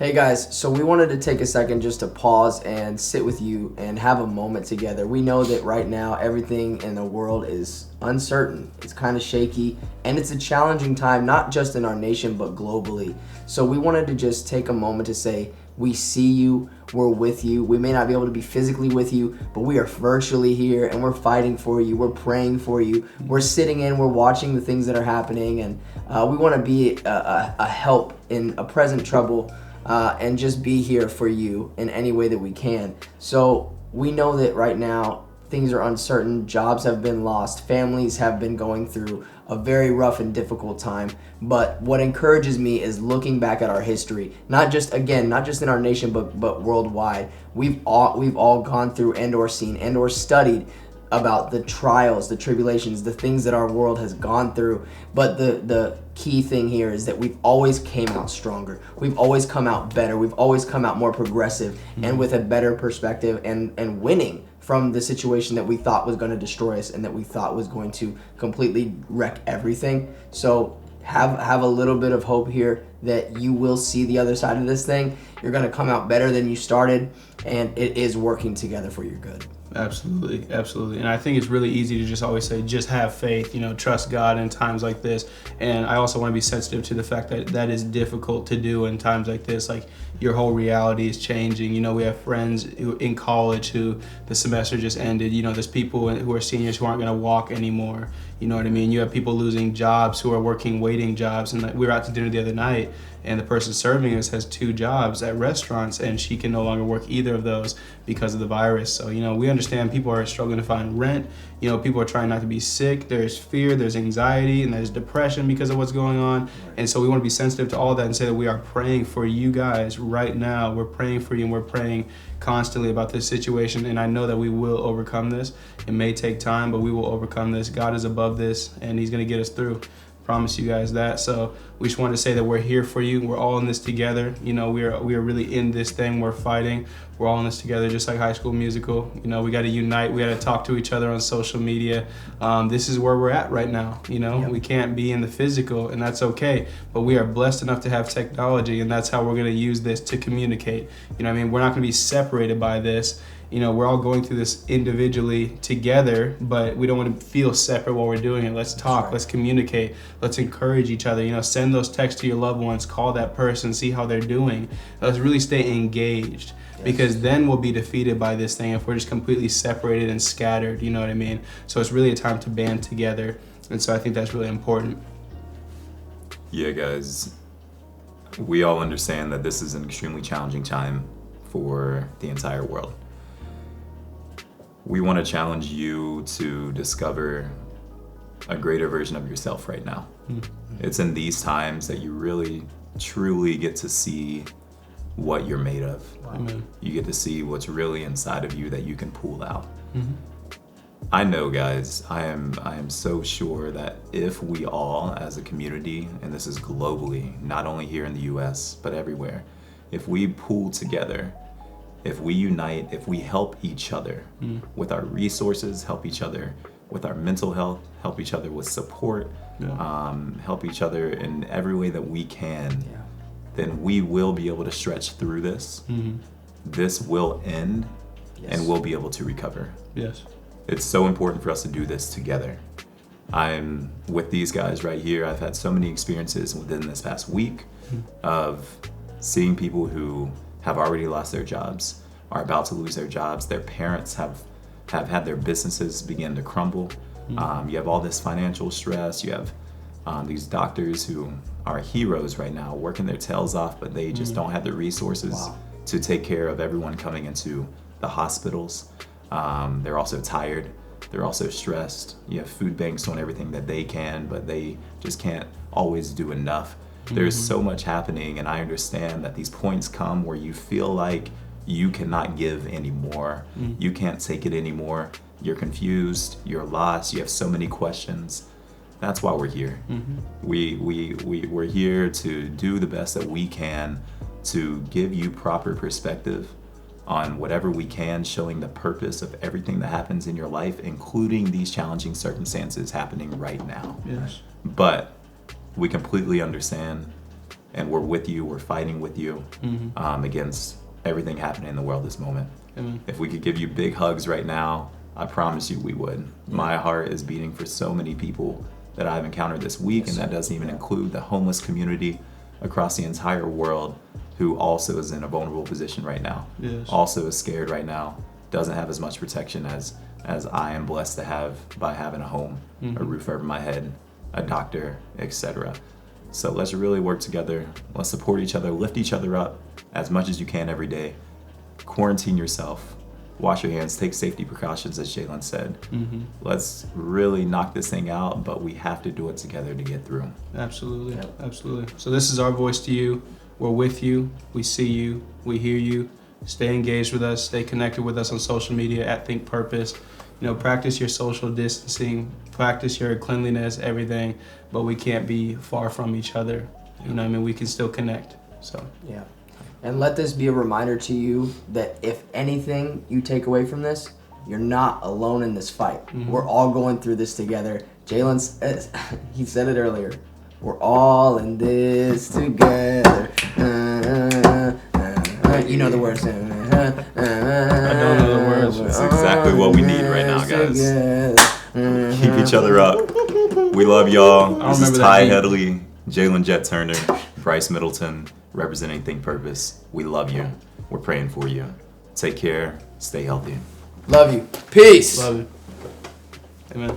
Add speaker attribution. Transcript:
Speaker 1: Hey guys, so we wanted to take a second just to pause and sit with you and have a moment together. We know that right now everything in the world is uncertain, it's kind of shaky, and it's a challenging time, not just in our nation, but globally. So we wanted to just take a moment to say, we see you, we're with you. We may not be able to be physically with you, but we are virtually here and we're fighting for you, we're praying for you, we're sitting in, we're watching the things that are happening, and we want to be a help in a present trouble. And just be here for you in any way that we can. So we know that right now things are uncertain, jobs have been lost, families have been going through a very rough and difficult time. But what encourages me is looking back at our history, not just in our nation, but worldwide. We've all gone through and or seen and or studied about the trials, the tribulations, the things that our world has gone through. But the key thing here is that we've always came out stronger. We've always come out better. We've always come out more progressive and with a better perspective and winning from the situation that we thought was going to destroy us and that we thought was going to completely wreck everything. So have a little bit of hope here that you will see the other side of this thing. You're going to come out better than you started, and it is working together for your good.
Speaker 2: Absolutely, absolutely. And I think it's really easy to just always say, just have faith, trust God in times like this. And I also want to be sensitive to the fact that that is difficult to do in times like this. Like, your whole reality is changing. We have friends in college who the semester just ended. There's people who are seniors who aren't going to walk anymore. You know what I mean? You have people losing jobs who are working waiting jobs. And we were out to dinner the other night, and the person serving us has 2 jobs at restaurants, and she can no longer work either of those because of the virus. So, we understand people are struggling to find rent. People are trying not to be sick. There's fear, there's anxiety, and there's depression because of what's going on. And so we want to be sensitive to all that and say that we are praying for you guys right now. We're praying for you, and we're praying constantly about this situation. And I know that we will overcome this. It may take time, but we will overcome this. God is above this, and He's going to get us through. Promise you guys that. So we just wanted to say that we're here for you. We're all in this together. We are really in this thing. We're fighting. We're all in this together, just like High School Musical. We got to unite. We got to talk to each other on social media. This is where we're at right now.
Speaker 1: Yep.
Speaker 2: We can't be in the physical, and that's okay. But we are blessed enough to have technology, and that's how we're going to use this to communicate. We're not going to be separated by this. We're all going through this individually together, but we don't want to feel separate while we're doing it. Let's talk.
Speaker 1: Right.
Speaker 2: Let's communicate. Let's encourage each other. Send those texts to your loved ones. Call that person. See how they're doing. Let's really stay engaged, because then we'll be defeated by this thing if we're just completely separated and scattered. You know what I mean? So it's really a time to band together, and so I think that's really important.
Speaker 3: Yeah, guys, we all understand that this is an extremely challenging time for the entire world. We want to challenge you to discover a greater version of yourself right now. Mm-hmm. It's in these times that you really, truly get to see what you're made of.
Speaker 2: Wow. Amen.
Speaker 3: You get to see what's really inside of you that you can pull out.
Speaker 2: Mm-hmm.
Speaker 3: I know, guys, I am so sure that if we all, as a community, and this is globally, not only here in the US, but everywhere, if we pull together, if we unite, if we help each other with our resources, help each other with our mental health, help each other with support, help each other in every way that we can, then we will be able to stretch through this. Mm-hmm. This will end, and we'll be able to recover.
Speaker 2: Yes.
Speaker 3: It's so important for us to do this together. I'm with these guys right here. I've had so many experiences within this past week of seeing people who have already lost their jobs, are about to lose their jobs. Their parents have had their businesses begin to crumble. Mm-hmm. You have all this financial stress. You have these doctors who are heroes right now, working their tails off, but they just don't have the resources to take care of everyone coming into the hospitals. They're also tired. They're also stressed. You have food banks doing everything that they can, but they just can't always do enough. There's so much happening, and I understand that these points come where you feel like you cannot give anymore. You can't take it anymore. You're confused. You're lost. You have so many questions. That's why we're here. We're here to do the best that we can to give you proper perspective on whatever we can, showing the purpose of everything that happens in your life, including these challenging circumstances happening right now.
Speaker 2: Yes.
Speaker 3: But we completely understand and we're with you. We're fighting with you against everything happening in the world this moment.
Speaker 2: Amen.
Speaker 3: If we could give you big hugs right now, I promise you we would. My heart is beating for so many people that I've encountered this week, and that doesn't even include the homeless community across the entire world who also is in a vulnerable position right now.
Speaker 2: Yes.
Speaker 3: Also is scared right now, doesn't have as much protection as I am blessed to have by having a home, a roof over my head, a doctor, etc. So let's really work together. Let's support each other, lift each other up as much as you can every day. Quarantine yourself. Wash your hands, take safety precautions, as Jalen said. Let's really knock this thing out, but we have to do it together to get through.
Speaker 2: Absolutely. Absolutely. So this is our voice to you. We're with you. We see you. We hear you. Stay engaged with us. Stay connected with us on social media at Think Purpose. Practice your social distancing, practice your cleanliness, everything, but we can't be far from each other. We can still connect. So
Speaker 1: Yeah. And let this be a reminder to you that if anything you take away from this, you're not alone in this fight. We're all going through this together. Jalen, he said it earlier. We're all in this together. You know the words.
Speaker 2: I don't know the words.
Speaker 3: That's exactly what we need right now, guys. Keep each other up. We love y'all. This is Ty Headley, Jalen Jet Turner, Bryce Middleton, representing Think Purpose. We love you. We're praying for you. Take care. Stay healthy.
Speaker 1: Love you. Peace.
Speaker 2: Love you. Amen.